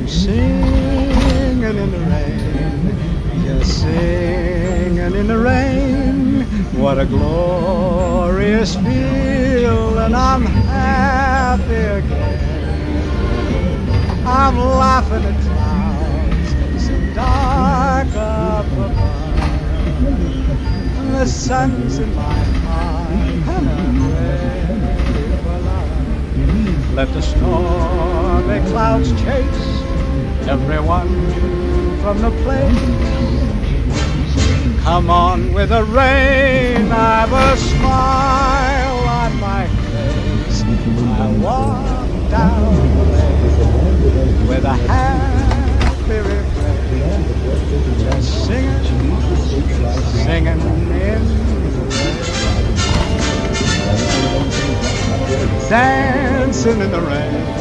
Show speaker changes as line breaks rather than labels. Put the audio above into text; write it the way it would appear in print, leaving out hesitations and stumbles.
I'm singing in the rain, just singing in the rain. What a glorious feeling, I'm happy again. I'm laughing at clouds so dark up above. The sun's in my heart and I'm ready for love. Let the stormy clouds chase everyone from the place. Come on with the rain, I've a smile on my face. I walk down the lane with a happy refrain, just singing, singing in the rain, dancing in the rain.